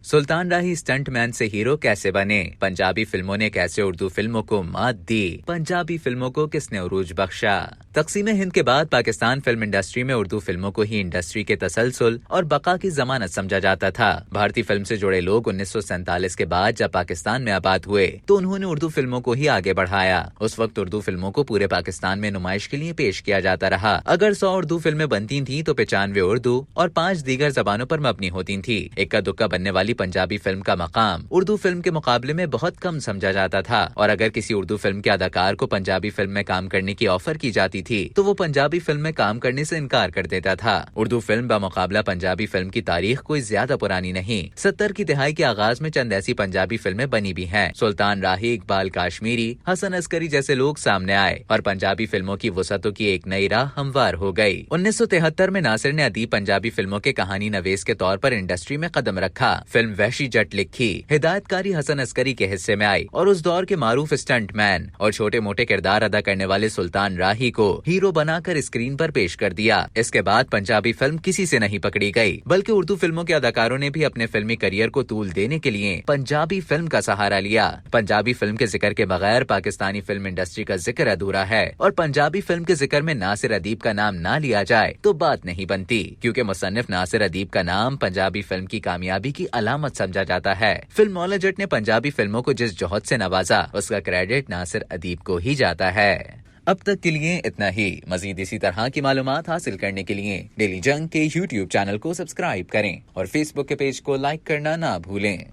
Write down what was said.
सुल्तान राही stuntman से hero कैसे बने, पंजाबी फिल्मों ने कैसे उर्दू फिल्मों को मात दी, पंजाबी फिल्मों को किसने उरूज बख्शा। तकसीम हिंद के बाद पाकिस्तान फिल्म इंडस्ट्री में उर्दू फिल्मों को ही इंडस्ट्री के तसलसल और बका की जमानत समझा जाता था। भारतीय फिल्म से जुड़े लोग 1947 के बाद जब पाकिस्तान में आबाद हुए तो उन्होंने उर्दू फिल्मों को ही आगे बढ़ाया। उस वक्त उर्दू फिल्मों को पूरे पाकिस्तान में नुमाइश के लिए पेश किया जाता रहा। अगर 100 उर्दू फिल्में बनती थी तो 95 उर्दू और 5 दीगर जबानों पर मबनी होती थी। इक्का दुक्का बनने वाली पंजाबी फिल्म का मकाम उर्दू फिल्म के मुकाबले में बहुत कम समझा जाता था, और अगर किसी उर्दू फिल्म के अदाकार को पंजाबी फिल्म में काम करने की ऑफर की जाती थी तो वो पंजाबी फिल्म में काम करने से इनकार कर देता था। उर्दू फिल्म बामुकाबला पंजाबी फिल्म की तारीख कोई ज्यादा पुरानी नहीं। 70 की दिहाई के आगाज में चंद ऐसी पंजाबी फिल्में बनी भी हैं। सुल्तान राही, इकबाल काश्मीरी, हसन अस्करी जैसे लोग सामने आए और पंजाबी फिल्मों की वसअतों की एक नई राह हमवार हो गई। 1973 में नासिर ने अदीब पंजाबी फिल्मों के कहानी नवेस के तौर पर इंडस्ट्री में कदम रखा। फिल्म वहशी जट लिखी, हिदायतकारी हसन अस्करी के हिस्से में आई और उस दौर के मारूफ स्टंटमैन और छोटे मोटे किरदार अदा करने वाले सुल्तान राही को हीरो बनाकर स्क्रीन पर पेश कर दिया। इसके बाद पंजाबी फिल्म किसी से नहीं पकड़ी गई, बल्कि उर्दू फिल्मों के अदाकारों ने भी अपने फिल्मी करियर को तूल देने के लिए पंजाबी फिल्म का सहारा लिया। पंजाबी फिल्म के जिक्र के बगैर पाकिस्तानी फिल्म इंडस्ट्री का जिक्र अधूरा है, और पंजाबी फिल्म के जिक्र में नासिर अदीब का नाम ना लिया जाए तो बात नहीं बनती, क्योंकि मुसन्निफ नासिर अदीब का नाम पंजाबी फिल्म की कामयाबी की अलामत समझा जाता है। फिल्म मौला जट ने पंजाबी फिल्मों को जिस जोहद से नवाजा उसका क्रेडिट नासिर अदीब को ही जाता है। अब तक के लिए इतना ही। मजीद इसी तरह की मालूमात हासिल करने के लिए डेली जंग के YouTube चैनल को सब्सक्राइब करें और Facebook के पेज को लाइक करना ना भूलें।